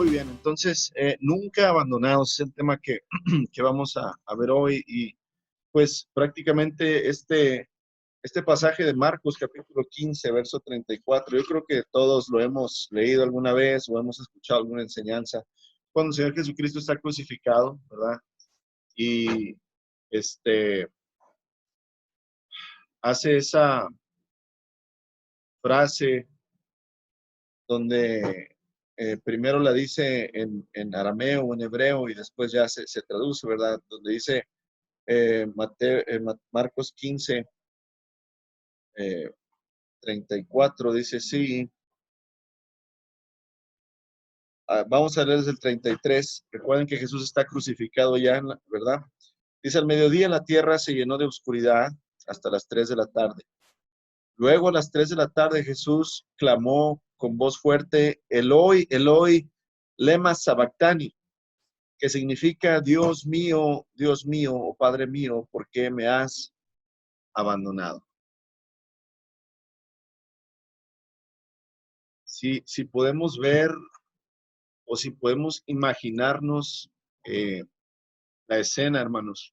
Muy bien, entonces, nunca abandonados es el tema que, que vamos a ver hoy y pues prácticamente este pasaje de Marcos capítulo 15, verso 34, yo creo que todos lo hemos leído alguna vez o hemos escuchado alguna enseñanza, cuando el Señor Jesucristo está crucificado, ¿verdad? Y este, hace esa frase donde primero la dice en arameo o en hebreo y después ya se traduce, ¿verdad? Donde dice Marcos 15, eh, 34, dice sí. Vamos a leer desde el 33. Recuerden que Jesús está crucificado ya, ¿verdad? Dice, al mediodía la tierra se llenó de oscuridad hasta las 3 de la tarde. Luego a las 3 de la tarde Jesús clamó con voz fuerte, Eloi, Eloi, lema sabactani, que significa Dios mío, o Padre mío, ¿por qué me has abandonado? Si podemos ver o si podemos imaginarnos eh, la escena, hermanos.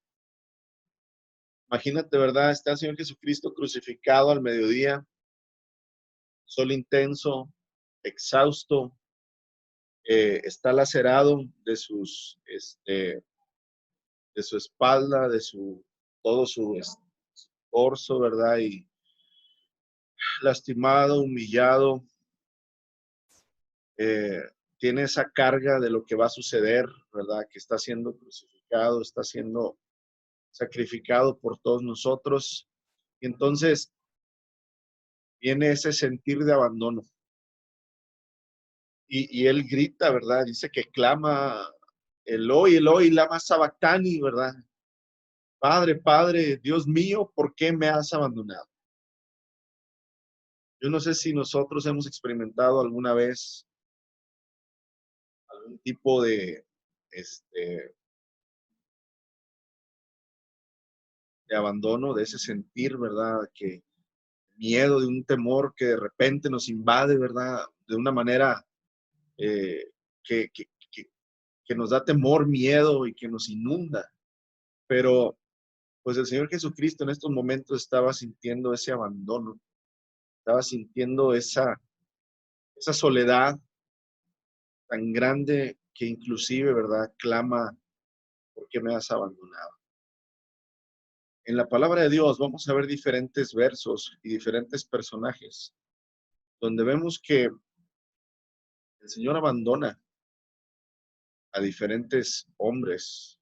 Imagínate, ¿verdad? Está el Señor Jesucristo crucificado al mediodía, sol intenso, exhausto, está lacerado de su espalda, todo su torso, ¿verdad? Y lastimado, humillado, eh, tiene esa carga de lo que va a suceder, ¿verdad? Que está siendo crucificado, está siendo sacrificado por todos nosotros. Y entonces viene ese sentir de abandono. Y él grita, ¿verdad? Dice que clama, Eloi, Eloi, lama sabactani, ¿verdad? Padre, Padre, Dios mío, ¿por qué me has abandonado? Yo no sé si nosotros hemos experimentado alguna vez algún tipo de abandono, de ese sentir, ¿verdad? Que miedo, de un temor que de repente nos invade, ¿verdad? De una manera eh, que, que, que, que nos da temor, miedo y que nos inunda. Pero pues el Señor Jesucristo en estos momentos estaba sintiendo ese abandono, estaba sintiendo esa soledad tan grande que inclusive, ¿verdad? Clama, ¿por qué me has abandonado? En la palabra de Dios vamos a ver diferentes versos y diferentes personajes, donde vemos que el Señor abandona a diferentes hombres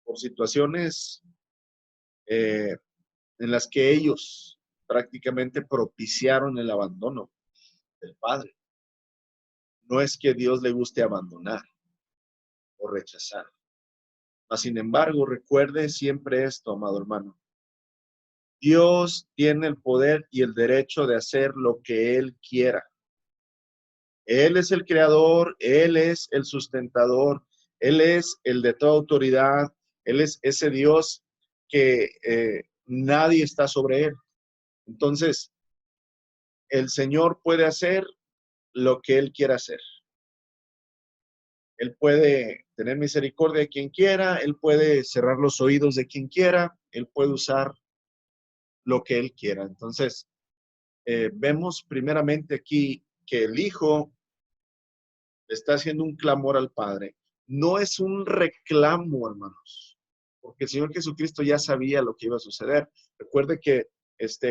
por situaciones eh, en las que ellos prácticamente propiciaron el abandono del Padre. No es que Dios le guste abandonar o rechazar. Mas, sin embargo, recuerde siempre esto, amado hermano. Dios tiene el poder y el derecho de hacer lo que Él quiera. Él es el creador, Él es el sustentador, Él es el de toda autoridad, Él es ese Dios que nadie está sobre Él. Entonces, el Señor puede hacer lo que Él quiera hacer. Él puede tener misericordia de quien quiera, Él puede cerrar los oídos de quien quiera, Él puede usar lo que Él quiera. Entonces, vemos primeramente aquí que el Hijo está haciendo un clamor al Padre. No es un reclamo, hermanos, porque el Señor Jesucristo ya sabía lo que iba a suceder. Recuerde que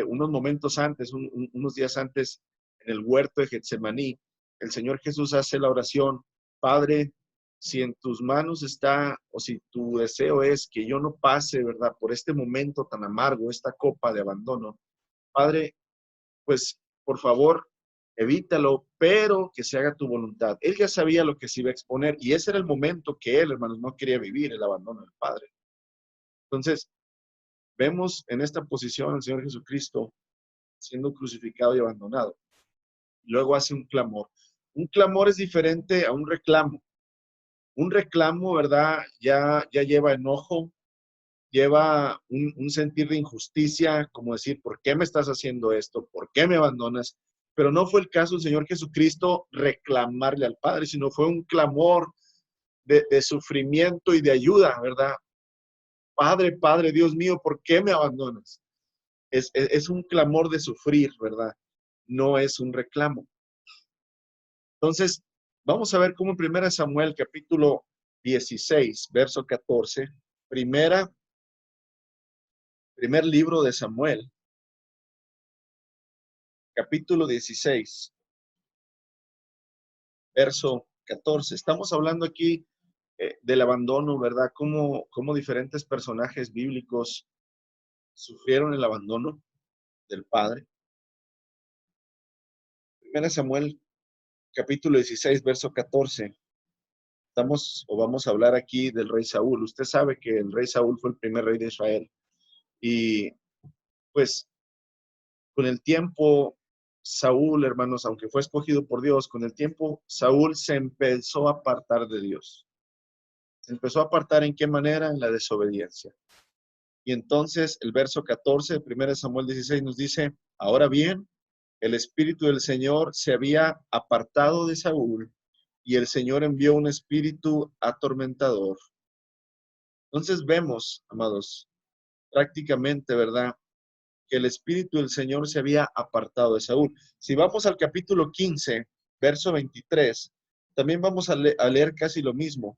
unos momentos antes, unos días antes, en el huerto de Getsemaní, el Señor Jesús hace la oración, Padre, si en tus manos está, o si tu deseo es que yo no pase, ¿verdad?, por este momento tan amargo, esta copa de abandono, Padre, pues por favor, evítalo, pero que se haga tu voluntad. Él ya sabía lo que se iba a exponer y ese era el momento que él, hermanos, no quería vivir, el abandono del Padre. Entonces, vemos en esta posición al Señor Jesucristo siendo crucificado y abandonado. Luego hace un clamor. Un clamor es diferente a un reclamo. Un reclamo, ¿verdad? Ya lleva enojo, lleva un sentir de injusticia, como decir, ¿por qué me estás haciendo esto? ¿Por qué me abandonas? Pero no fue el caso del Señor Jesucristo reclamarle al Padre, sino fue un clamor de sufrimiento y de ayuda, ¿verdad? Padre, Padre, Dios mío, ¿por qué me abandonas? Es un clamor de sufrir, ¿verdad? No es un reclamo. Entonces, vamos a ver cómo en 1 Samuel, capítulo 16, verso 14, primer libro de Samuel, capítulo 16, verso 14. Estamos hablando aquí del abandono, ¿verdad? Cómo diferentes personajes bíblicos sufrieron el abandono del Padre. 1 Samuel, capítulo 16, verso 14. Vamos a hablar aquí del rey Saúl. Usted sabe que el rey Saúl fue el primer rey de Israel. Y pues con el tiempo, Saúl, hermanos, aunque fue escogido por Dios, con el tiempo Saúl se empezó a apartar de Dios. Se empezó a apartar ¿en qué manera? En la desobediencia. Y entonces el verso 14 de 1 Samuel 16 nos dice, ahora bien, el Espíritu del Señor se había apartado de Saúl y el Señor envió un espíritu atormentador. Entonces vemos, amados, prácticamente, ¿verdad?, que el Espíritu del Señor se había apartado de Saúl. Si vamos al capítulo 15, verso 23, también vamos a leer casi lo mismo.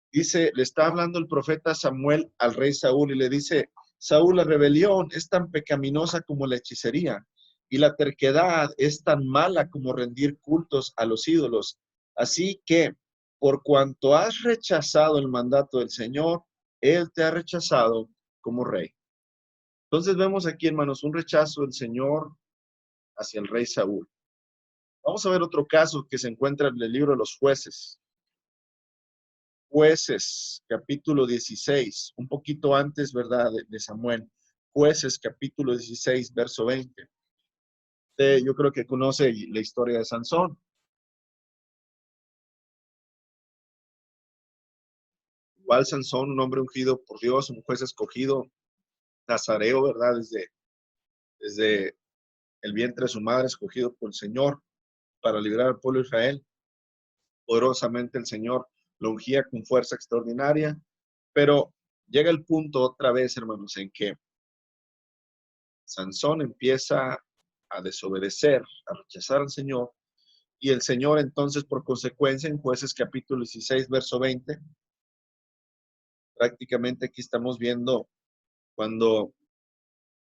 Dice, le está hablando el profeta Samuel al rey Saúl y le dice, Saúl, la rebelión es tan pecaminosa como la hechicería y la terquedad es tan mala como rendir cultos a los ídolos. Así que, por cuanto has rechazado el mandato del Señor, Él te ha rechazado como rey. Entonces vemos aquí, hermanos, un rechazo del Señor hacia el rey Saúl. Vamos a ver otro caso que se encuentra en el libro de los jueces. Jueces, capítulo 16, un poquito antes, ¿verdad?, de Samuel. Jueces, capítulo 16, verso 20. Yo creo que conoce la historia de Sansón. Igual Sansón, un hombre ungido por Dios, un juez escogido, nazareo, ¿verdad?, desde el vientre de su madre, escogido por el Señor para librar al pueblo de Israel. Poderosamente el Señor lo ungía con fuerza extraordinaria, pero llega el punto otra vez, hermanos, en que Sansón empieza a desobedecer, a rechazar al Señor, y el Señor entonces, por consecuencia, en Jueces capítulo 16, verso 20, prácticamente aquí estamos viendo cuando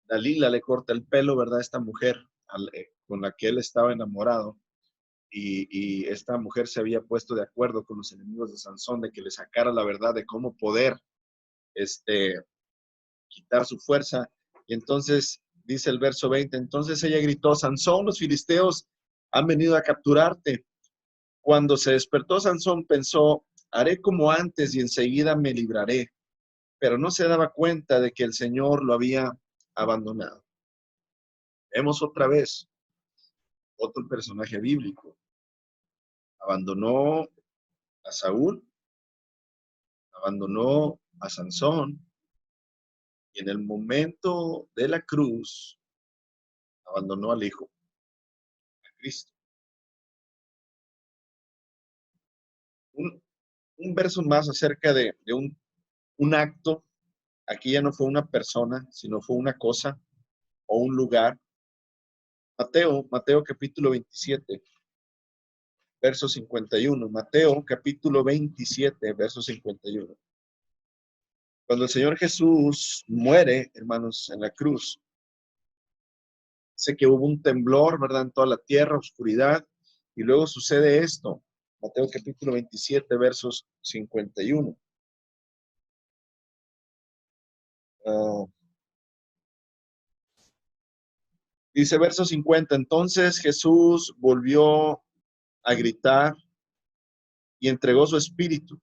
Dalila le corta el pelo, ¿verdad?, a esta mujer con la que él estaba enamorado, y esta mujer se había puesto de acuerdo con los enemigos de Sansón de que le sacara la verdad de cómo poder quitar su fuerza. Y entonces dice el verso 20, entonces ella gritó, Sansón, los filisteos han venido a capturarte. Cuando se despertó Sansón pensó, haré como antes y enseguida me libraré. Pero no se daba cuenta de que el Señor lo había abandonado. Vemos otra vez otro personaje bíblico. Abandonó a Saúl, abandonó a Sansón, y en el momento de la cruz, abandonó al Hijo, a Cristo. Un verso más acerca de un acto. Aquí ya no fue una persona, sino fue una cosa o un lugar. Mateo capítulo 27, verso 51. Mateo capítulo 27, verso 51. Cuando el Señor Jesús muere, hermanos, en la cruz, sé que hubo un temblor, ¿verdad?, en toda la tierra, oscuridad, y luego sucede esto. Mateo capítulo 27, versos 51. Dice verso 50, entonces Jesús volvió a gritar y entregó su espíritu.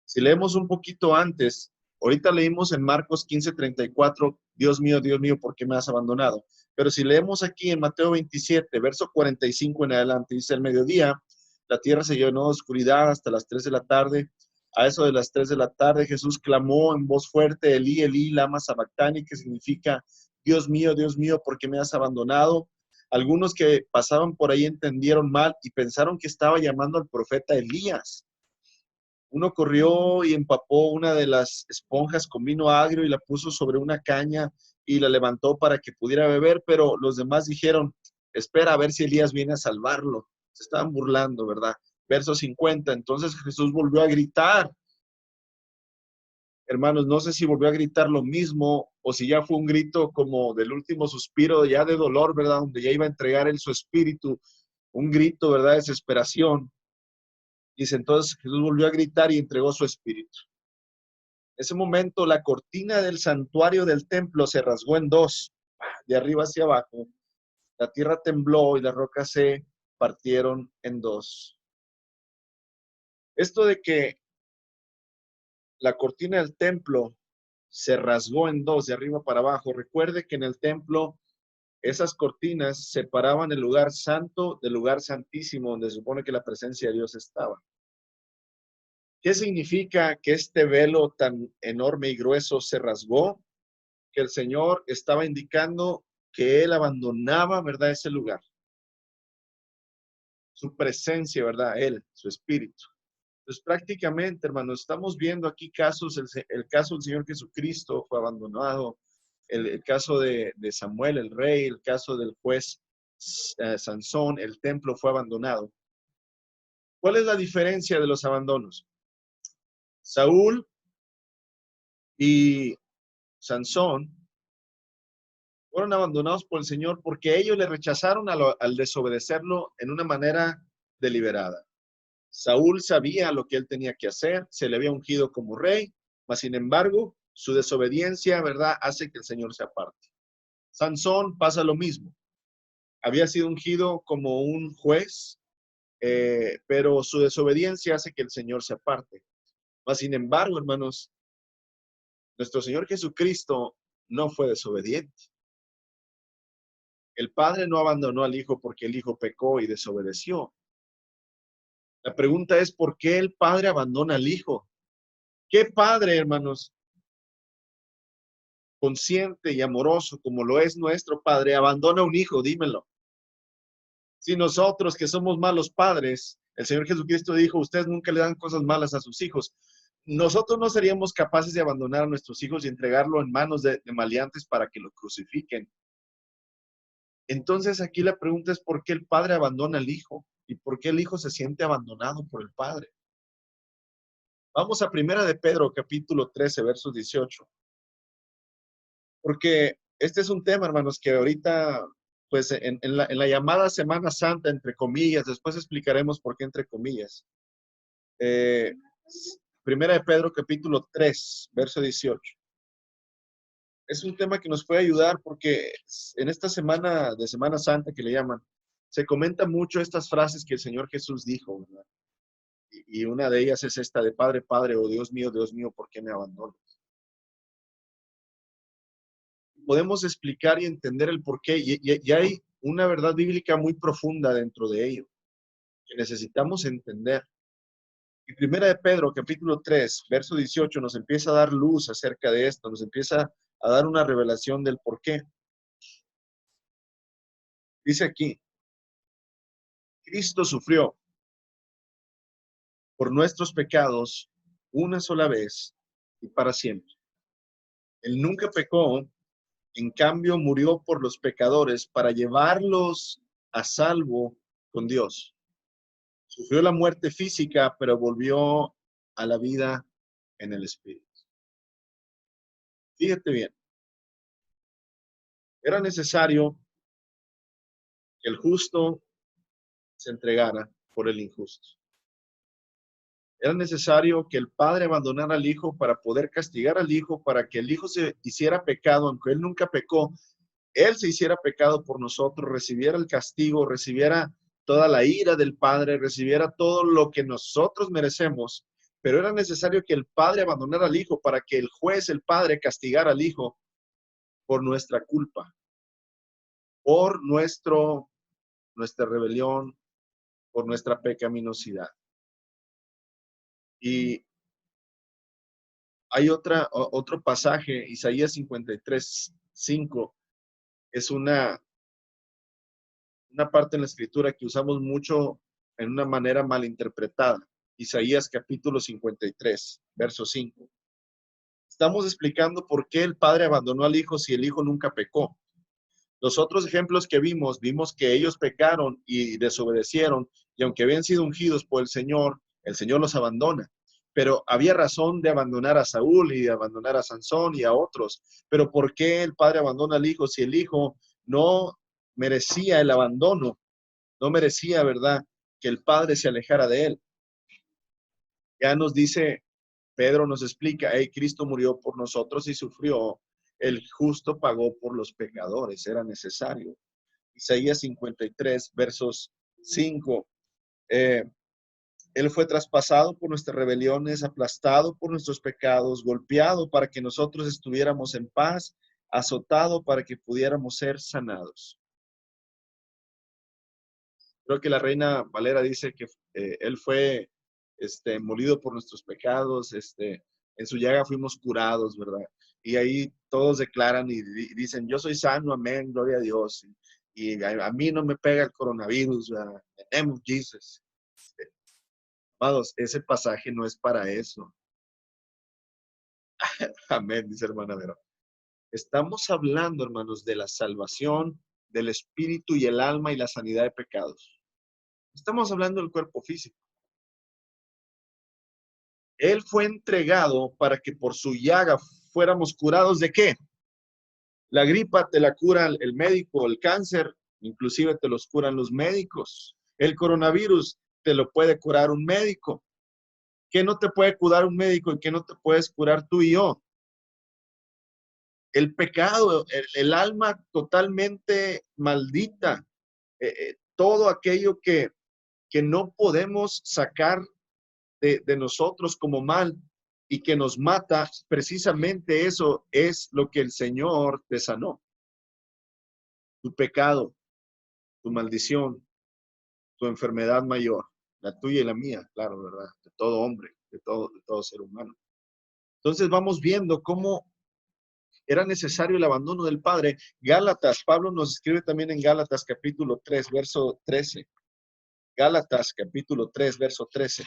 Si leemos un poquito antes, ahorita leímos en Marcos 15:34, Dios mío, ¿por qué me has abandonado? Pero si leemos aquí en Mateo 27, verso 45 en adelante, dice, al mediodía, la tierra se llenó de oscuridad hasta las 3 de la tarde. A eso de las 3 de la tarde, Jesús clamó en voz fuerte, Elí, Elí, lama sabactani, que significa, Dios mío, ¿por qué me has abandonado? Algunos que pasaban por ahí entendieron mal y pensaron que estaba llamando al profeta Elías. Uno corrió y empapó una de las esponjas con vino agrio y la puso sobre una caña y la levantó para que pudiera beber, pero los demás dijeron, espera a ver si Elías viene a salvarlo. Se estaban burlando, ¿verdad? Verso 50. Entonces Jesús volvió a gritar. Hermanos, no sé si volvió a gritar lo mismo o si ya fue un grito como del último suspiro, ya de dolor, ¿verdad? Donde ya iba a entregar él su espíritu, un grito, ¿verdad? De desesperación. Dice, entonces Jesús volvió a gritar y entregó su espíritu. En ese momento la cortina del santuario del templo se rasgó en dos, de arriba hacia abajo. La tierra tembló y las rocas se partieron en dos. Esto de que la cortina del templo se rasgó en dos, de arriba para abajo. Recuerde que en el templo esas cortinas separaban el lugar santo del lugar santísimo, donde se supone que la presencia de Dios estaba. ¿Qué significa que este velo tan enorme y grueso se rasgó? Que el Señor estaba indicando que Él abandonaba, ¿verdad?, ese lugar. Su presencia, ¿verdad? Él, su espíritu. Entonces, prácticamente, hermanos, estamos viendo aquí casos, el caso del Señor Jesucristo fue abandonado, el caso de Samuel, el rey, el caso del juez Sansón, el templo fue abandonado. ¿Cuál es la diferencia de los abandonos? Saúl y Sansón fueron abandonados por el Señor porque ellos le rechazaron al desobedecerlo en una manera deliberada. Saúl sabía lo que él tenía que hacer, se le había ungido como rey, mas sin embargo, su desobediencia, ¿verdad?, hace que el Señor se aparte. Sansón pasa lo mismo. Había sido ungido como un juez, pero su desobediencia hace que el Señor se aparte. Mas sin embargo, hermanos, nuestro Señor Jesucristo no fue desobediente. El Padre no abandonó al Hijo porque el Hijo pecó y desobedeció. La pregunta es, ¿por qué el Padre abandona al Hijo? ¿Qué padre, hermanos, consciente y amoroso como lo es nuestro Padre, abandona a un hijo? Dímelo. Si nosotros que somos malos padres, el Señor Jesucristo dijo, ustedes nunca le dan cosas malas a sus hijos. Nosotros no seríamos capaces de abandonar a nuestros hijos y entregarlo en manos de maleantes para que lo crucifiquen. Entonces aquí la pregunta es, ¿por qué el Padre abandona al Hijo? ¿Y por qué el Hijo se siente abandonado por el Padre? Vamos a Primera de Pedro, capítulo 13, versos 18. Porque este es un tema, hermanos, que ahorita, pues en la llamada Semana Santa, entre comillas, después explicaremos por qué entre comillas. Eh, Primera de Pedro, capítulo 3, verso 18. Es un tema que nos puede ayudar porque en esta semana de Semana Santa que le llaman, se comenta mucho estas frases que el Señor Jesús dijo, ¿verdad? Y una de ellas es esta de Padre, Padre, oh Dios mío, ¿por qué me abandonas? Podemos explicar y entender el porqué, y hay una verdad bíblica muy profunda dentro de ello, que necesitamos entender. Y Primera de Pedro, capítulo 3, verso 18, nos empieza a dar luz acerca de esto, nos empieza a dar una revelación del porqué. Dice aquí, Cristo sufrió por nuestros pecados una sola vez y para siempre. Él nunca pecó, en cambio murió por los pecadores para llevarlos a salvo con Dios. Sufrió la muerte física, pero volvió a la vida en el Espíritu. Fíjate bien, era necesario que el justo se entregara por el injusto. Era necesario que el padre abandonara al hijo para poder castigar al hijo, para que el hijo se hiciera pecado, aunque él nunca pecó, él se hiciera pecado por nosotros, recibiera el castigo, recibiera toda la ira del padre, recibiera todo lo que nosotros merecemos, pero era necesario que el padre abandonara al hijo para que el juez, el padre, castigara al hijo por nuestra culpa, por nuestra rebelión, por nuestra pecaminosidad. Y hay otro pasaje, Isaías 53:5, es una una parte en la escritura que usamos mucho en una manera malinterpretada. Isaías capítulo 53, verso 5. Estamos explicando por qué el padre abandonó al hijo si el hijo nunca pecó. Los otros ejemplos que vimos que ellos pecaron y desobedecieron, y aunque habían sido ungidos por el Señor los abandona. Pero había razón de abandonar a Saúl y de abandonar a Sansón y a otros. Pero ¿por qué el padre abandona al hijo si el hijo no merecía el abandono? No merecía, ¿verdad?, que el padre se alejara de él. Ya nos dice, Pedro nos explica, hey, Cristo murió por nosotros y sufrió. El justo pagó por los pecadores, era necesario. Isaías 53, versos 5. Él fue traspasado por nuestras rebeliones, aplastado por nuestros pecados, golpeado para que nosotros estuviéramos en paz, azotado para que pudiéramos ser sanados. Creo que la Reina Valera dice que él fue molido por nuestros pecados, en su llaga fuimos curados, ¿verdad? Y ahí todos declaran y dicen, yo soy sano, amén, gloria a Dios. Y a mí no me pega el coronavirus, ¿verdad? In the name of Jesus. Amados, ese pasaje no es para eso. Amén, dice hermana Vera. Estamos hablando, hermanos, de la salvación del espíritu y el alma y la sanidad de pecados. Estamos hablando del cuerpo físico. Él fue entregado para que por su llaga fuéramos curados ¿de qué? La gripa te la cura el médico, el cáncer, inclusive te los curan los médicos. El coronavirus te lo puede curar un médico. ¿Qué no te puede curar un médico y qué no te puedes curar tú y yo? El pecado, el alma totalmente maldita, todo aquello que no podemos sacar de nosotros como mal y que nos mata, precisamente eso es lo que el Señor te sanó. Tu pecado, tu maldición, tu enfermedad mayor, la tuya y la mía, claro, ¿verdad? De todo hombre, de todo ser humano. Entonces vamos viendo cómo era necesario el abandono del Padre. Gálatas, Pablo nos escribe también en Gálatas capítulo 3, verso 13. Gálatas capítulo 3, verso 13.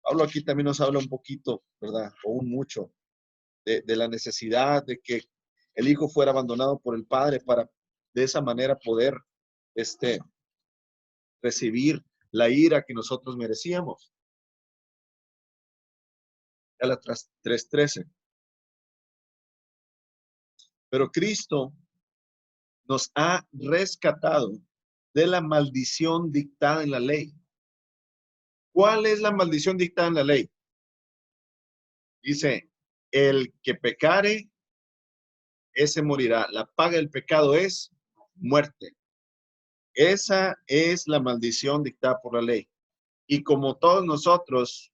Pablo aquí también nos habla un poquito, ¿verdad? O un mucho, de la necesidad de que el hijo fuera abandonado por el padre para de esa manera poder recibir la ira que nosotros merecíamos. Gálatas 3:13. Pero Cristo nos ha rescatado de la maldición dictada en la ley. ¿Cuál es la maldición dictada en la ley? Dice, el que pecare, ese morirá. La paga del pecado es muerte. Esa es la maldición dictada por la ley. Y como todos nosotros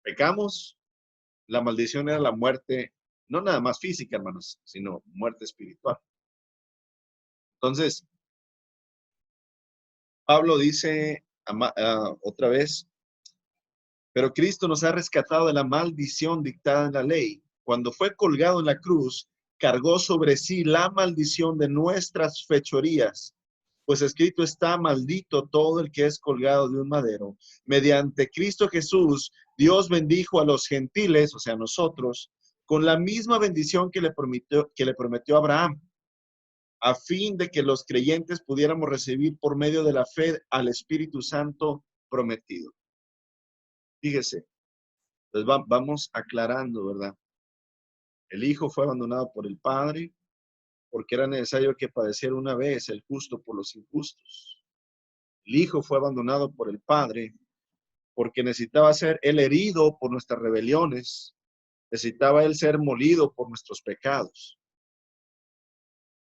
pecamos, la maldición era la muerte, no nada más física, hermanos, sino muerte espiritual. Entonces, Pablo dice otra vez, pero Cristo nos ha rescatado de la maldición dictada en la ley. Cuando fue colgado en la cruz, cargó sobre sí la maldición de nuestras fechorías, pues escrito está, maldito todo el que es colgado de un madero. Mediante Cristo Jesús, Dios bendijo a los gentiles, o sea, nosotros, con la misma bendición que le prometió a Abraham, a fin de que los creyentes pudiéramos recibir por medio de la fe al Espíritu Santo prometido. Fíjese, entonces vamos aclarando, ¿verdad? El Hijo fue abandonado por el Padre porque era necesario que padeciera una vez el justo por los injustos. El Hijo fue abandonado por el Padre porque necesitaba ser él herido por nuestras rebeliones, necesitaba él ser molido por nuestros pecados.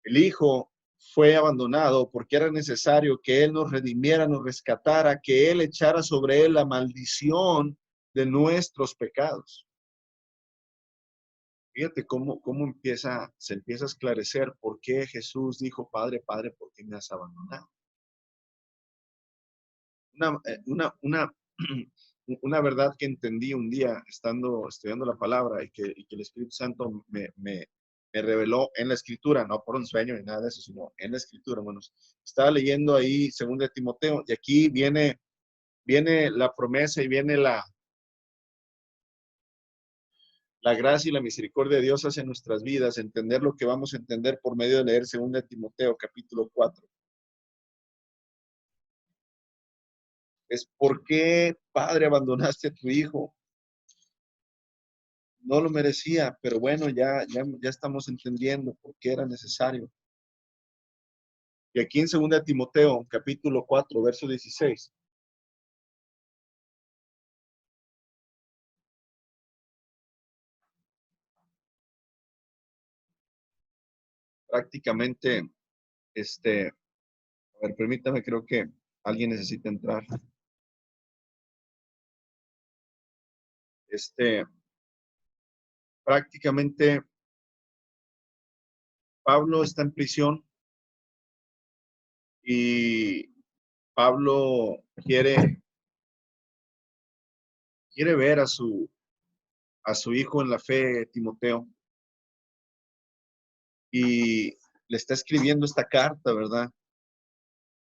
El Hijo fue abandonado porque era necesario que él nos redimiera, nos rescatara, que él echara sobre él la maldición de nuestros pecados. Fíjate cómo se empieza a esclarecer por qué Jesús dijo, Padre, Padre, ¿por qué me has abandonado? Una, una verdad que entendí un día estando estudiando la palabra y que el Espíritu Santo me me reveló en la escritura, no por un sueño ni nada de eso, sino en la escritura, hermanos. Estaba leyendo ahí 2 Timoteo, y aquí viene la promesa y viene la gracia y la misericordia de Dios hacia nuestras vidas, entender lo que vamos a entender por medio de leer 2 Timoteo, capítulo 4. Es por qué, Padre, abandonaste a tu hijo. No lo merecía, pero bueno, ya estamos entendiendo por qué era necesario. Y aquí en 2 Timoteo, capítulo 4, verso 16. Prácticamente, a ver, permítame, creo que alguien necesita entrar. Prácticamente, Pablo está en prisión y Pablo quiere ver a su hijo en la fe, Timoteo, y le está escribiendo esta carta, ¿verdad?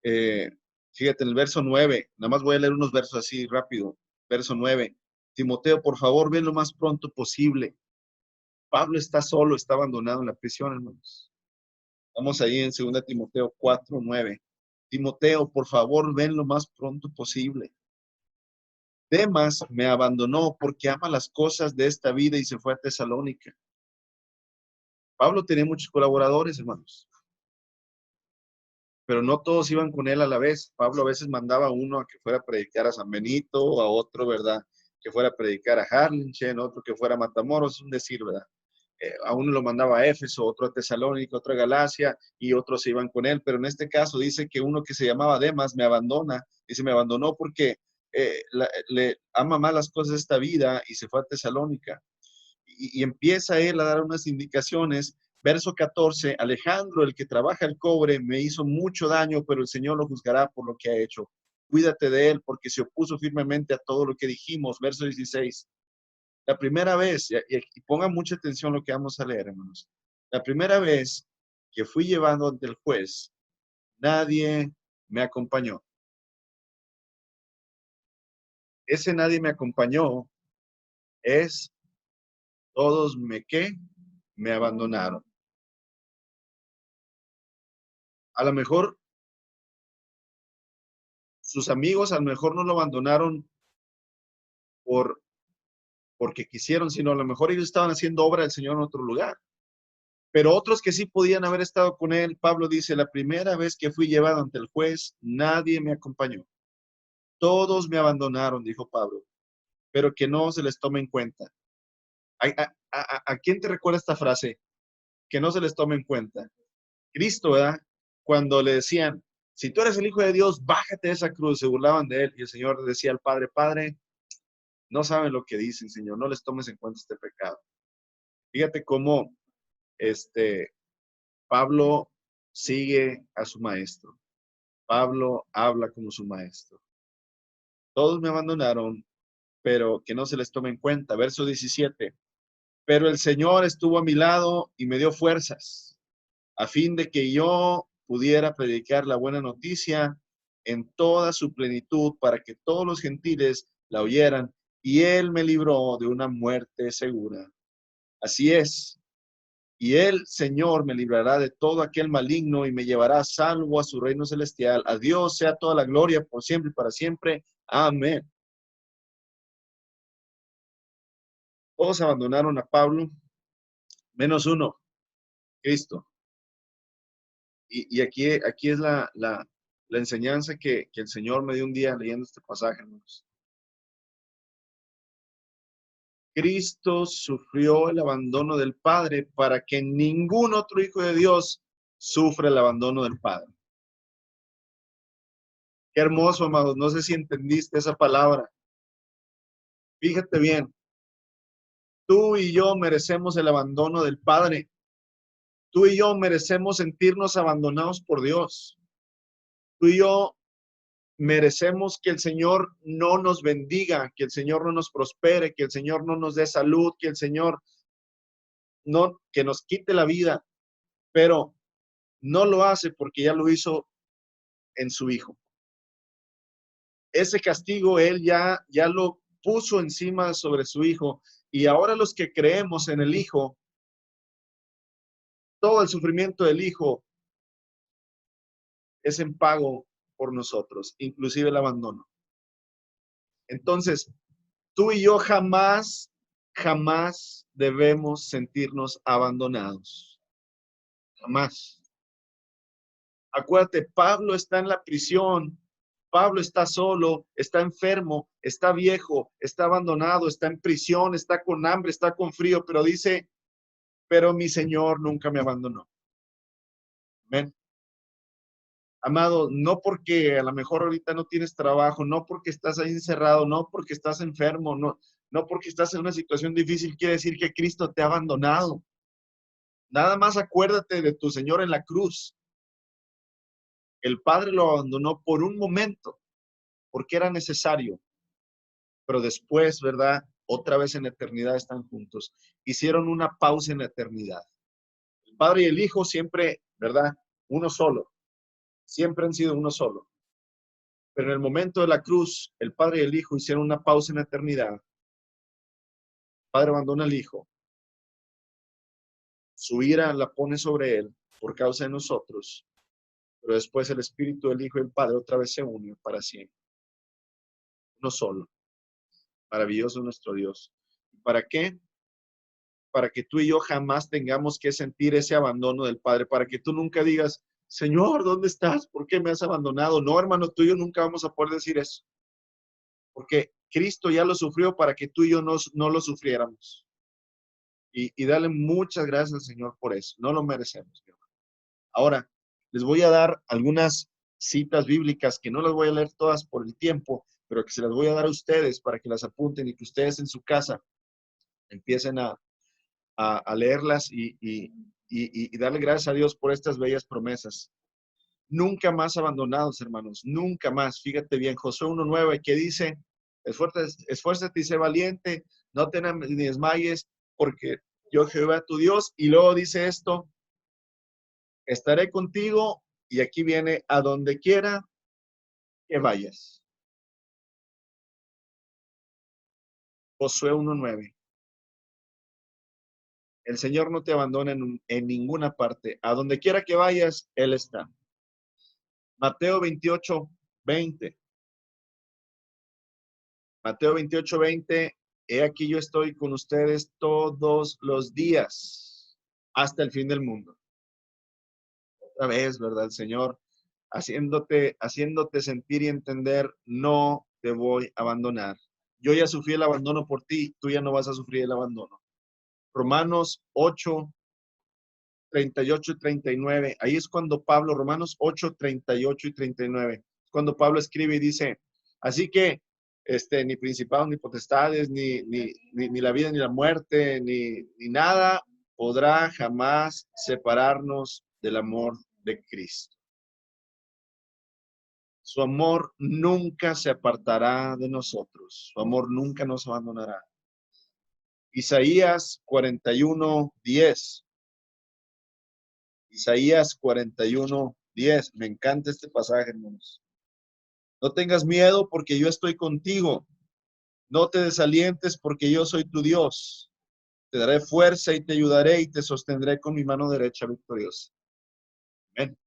Eh, Fíjate, en el verso 9, nada más voy a leer unos versos así rápido. Verso 9, Timoteo, por favor, ven lo más pronto posible. Pablo está solo, está abandonado en la prisión, hermanos. Vamos ahí en 2 Timoteo 4, 9. Timoteo, por favor, ven lo más pronto posible. Demas me abandonó porque ama las cosas de esta vida y se fue a Tesalónica. Pablo tenía muchos colaboradores, hermanos, pero no todos iban con él a la vez. Pablo a veces mandaba a uno a que fuera a predicar a San Benito, a otro, ¿verdad? Que fuera a predicar a Harlingen, otro que fuera a Matamoros, es un decir, ¿verdad? A uno lo mandaba a Éfeso, otro a Tesalónica, otro a Galacia, y otros se iban con él. Pero en este caso dice que uno que se llamaba Demas me abandona. Dice, me abandonó porque le ama más las cosas de esta vida y se fue a Tesalónica. Y empieza él a dar unas indicaciones. Verso 14, Alejandro, el que trabaja el cobre, me hizo mucho daño, pero el Señor lo juzgará por lo que ha hecho. Cuídate de él porque se opuso firmemente a todo lo que dijimos. Verso 16, la primera vez, y pongan mucha atención a lo que vamos a leer, hermanos. La primera vez que fui llevado ante el juez, nadie me acompañó. Ese nadie me acompañó es todos me abandonaron. A lo mejor sus amigos, a lo mejor no lo abandonaron por, porque quisieron, sino a lo mejor ellos estaban haciendo obra del Señor en otro lugar. Pero otros que sí podían haber estado con él, Pablo dice, la primera vez que fui llevado ante el juez, nadie me acompañó. Todos me abandonaron, dijo Pablo, pero que no se les tome en cuenta. ¿A quién te recuerda esta frase? Que no se les tome en cuenta. Cristo, ¿verdad? Cuando le decían, si tú eres el Hijo de Dios, bájate de esa cruz, se burlaban de él. Y el Señor decía al Padre, Padre, no saben lo que dicen, Señor, no les tomes en cuenta este pecado. Fíjate cómo Pablo sigue a su maestro. Pablo habla como su maestro. Todos me abandonaron, pero que no se les tome en cuenta. Verso 17. Pero el Señor estuvo a mi lado y me dio fuerzas, a fin de que yo pudiera predicar la buena noticia en toda su plenitud para que todos los gentiles la oyeran, y Él me libró de una muerte segura. Así es, y el Señor me librará de todo aquel maligno y me llevará salvo a su reino celestial. A Dios sea toda la gloria por siempre y para siempre. Amén. Todos abandonaron a Pablo, menos uno, Cristo. Y aquí es la enseñanza que el Señor me dio un día leyendo este pasaje, hermanos. Cristo sufrió el abandono del Padre para que ningún otro hijo de Dios sufra el abandono del Padre. Qué hermoso, amados. No sé si entendiste esa palabra. Fíjate bien, tú y yo merecemos el abandono del Padre. Tú y yo merecemos sentirnos abandonados por Dios. Tú y yo merecemos que el Señor no nos bendiga, que el Señor no nos prospere, que el Señor no nos dé salud, que el Señor no, que nos quite la vida, pero no lo hace porque ya lo hizo en su Hijo. Ese castigo Él ya lo puso encima sobre su Hijo, y ahora los que creemos en el Hijo, todo el sufrimiento del Hijo es en pago por nosotros, inclusive el abandono. Entonces, tú y yo jamás debemos sentirnos abandonados. Jamás. Acuérdate, Pablo está en la prisión, Pablo está solo, está enfermo, está viejo, está abandonado, está en prisión, está con hambre, está con frío, pero dice, pero mi Señor nunca me abandonó. Amén. Amado, no porque a lo mejor ahorita no tienes trabajo, no porque estás ahí encerrado, no porque estás enfermo, no porque estás en una situación difícil, quiere decir que Cristo te ha abandonado. Nada más acuérdate de tu Señor en la cruz. El Padre lo abandonó por un momento, porque era necesario, pero después, ¿verdad? Otra vez en la eternidad están juntos. Hicieron una pausa en la eternidad. El Padre y el Hijo siempre, ¿verdad? Uno solo. Siempre han sido uno solo. Pero en el momento de la cruz, el Padre y el Hijo hicieron una pausa en la eternidad. El Padre abandona al Hijo. Su ira la pone sobre él por causa de nosotros. Pero después el Espíritu del Hijo y el Padre otra vez se unen para siempre. Uno solo. Maravilloso nuestro Dios. ¿Para qué? Para que tú y yo jamás tengamos que sentir ese abandono del Padre, para que tú nunca digas, Señor, ¿dónde estás? ¿Por qué me has abandonado? No, hermano, tú y yo nunca vamos a poder decir eso, porque Cristo ya lo sufrió para que tú y yo no lo sufriéramos. Y dale muchas gracias al Señor por eso, no lo merecemos. Ahora, les voy a dar algunas citas bíblicas que no las voy a leer todas por el tiempo, pero que se las voy a dar a ustedes para que las apunten y que ustedes en su casa empiecen a leerlas y darle gracias a Dios por estas bellas promesas. Nunca más abandonados, hermanos, nunca más. Fíjate bien, Josué 1:9, que dice, esfuérzate y sé valiente, no te ni desmayes, porque yo Jehová tu Dios. Y luego dice esto, estaré contigo, y aquí viene, a donde quiera que vayas. Josué 1:9. El Señor no te abandona en ninguna parte. A donde quiera que vayas, Él está. Mateo 28:20. Mateo 28:20. He aquí yo estoy con ustedes todos los días hasta el fin del mundo. Otra vez, ¿verdad? El Señor haciéndote sentir y entender, no te voy a abandonar. Yo ya sufrí el abandono por ti, tú ya no vas a sufrir el abandono. Romanos 8:38 y 39. Ahí es cuando Pablo, Romanos 8:38 y 39, cuando Pablo escribe y dice, así que ni principados, ni potestades, ni la vida, ni la muerte, ni nada podrá jamás separarnos del amor de Cristo. Su amor nunca se apartará de nosotros. Su amor nunca nos abandonará. Isaías 41:10. Isaías 41:10. Me encanta este pasaje, hermanos. No tengas miedo porque yo estoy contigo. No te desalientes porque yo soy tu Dios. Te daré fuerza y te ayudaré y te sostendré con mi mano derecha victoriosa. Amén.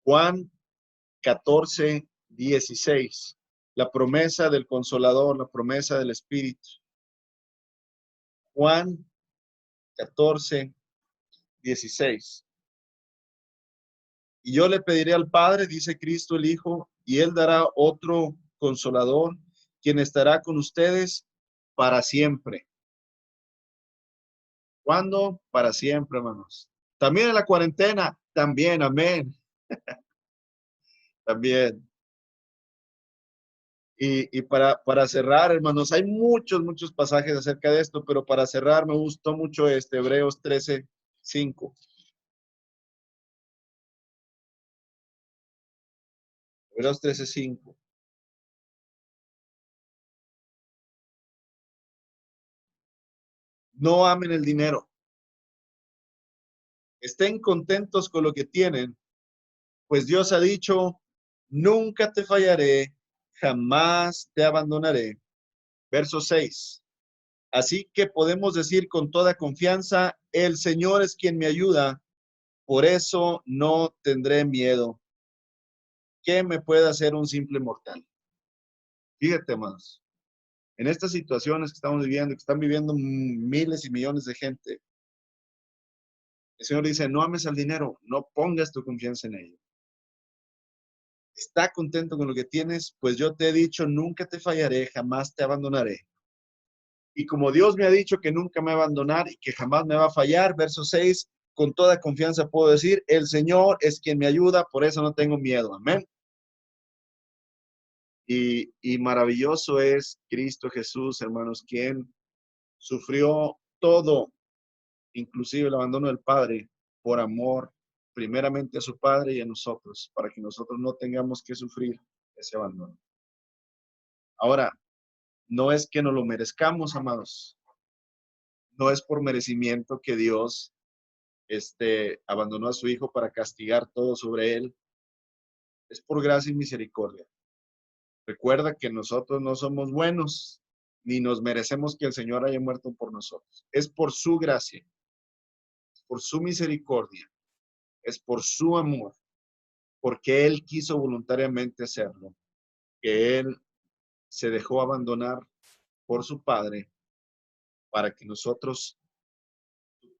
Juan 14:16. La promesa del Consolador, la promesa del Espíritu. Juan 14:16. Y yo le pediré al Padre, dice Cristo el Hijo, y Él dará otro Consolador, quien estará con ustedes para siempre. ¿Cuándo? Para siempre, hermanos. También en la cuarentena, también, amén. También. Y para cerrar, hermanos, hay muchos pasajes acerca de esto, pero para cerrar me gustó mucho Hebreos 13:5. Hebreos 13:5. No amen el dinero. Estén contentos con lo que tienen, pues Dios ha dicho, nunca te fallaré, jamás te abandonaré. Verso 6. Así que podemos decir con toda confianza, el Señor es quien me ayuda, por eso no tendré miedo. ¿Qué me puede hacer un simple mortal? Fíjate más, en estas situaciones que estamos viviendo, que están viviendo miles y millones de gente, el Señor dice, no ames al dinero, no pongas tu confianza en ello. Está contento con lo que tienes, pues yo te he dicho, nunca te fallaré, jamás te abandonaré. Y como Dios me ha dicho que nunca me va a abandonar y que jamás me va a fallar, verso 6, con toda confianza puedo decir, el Señor es quien me ayuda, por eso no tengo miedo. Amén. Y maravilloso es Cristo Jesús, hermanos, quien sufrió todo, inclusive el abandono del Padre, por amor primeramente a su Padre y a nosotros, para que nosotros no tengamos que sufrir ese abandono. Ahora, no es que no lo merezcamos, amados. No es por merecimiento que Dios abandonó a su Hijo para castigar todo sobre él. Es por gracia y misericordia. Recuerda que nosotros no somos buenos, ni nos merecemos que el Señor haya muerto por nosotros. Es por su gracia, por su misericordia, es por su amor, porque Él quiso voluntariamente hacerlo, que Él se dejó abandonar por su Padre para que nosotros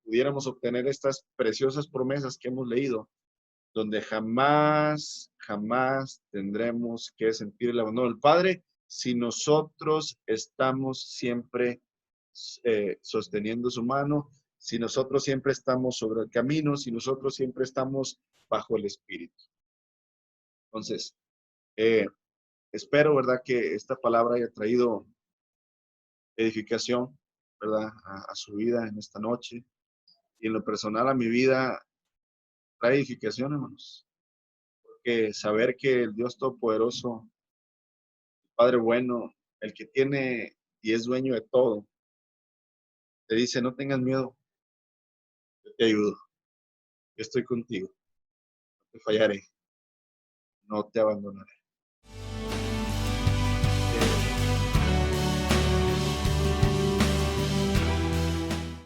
pudiéramos obtener estas preciosas promesas que hemos leído, donde jamás, jamás tendremos que sentir el abandono del Padre si nosotros estamos siempre sosteniendo su mano, si nosotros siempre estamos sobre el camino, si nosotros siempre estamos bajo el Espíritu. Entonces, espero, ¿verdad?, que esta palabra haya traído edificación, ¿verdad?, a su vida en esta noche. Y en lo personal a mi vida trae edificación, hermanos. Porque saber que el Dios Todopoderoso, el Padre bueno, el que tiene y es dueño de todo, te dice, no tengas miedo, yo te ayudo, yo estoy contigo, no te fallaré, no te abandonaré.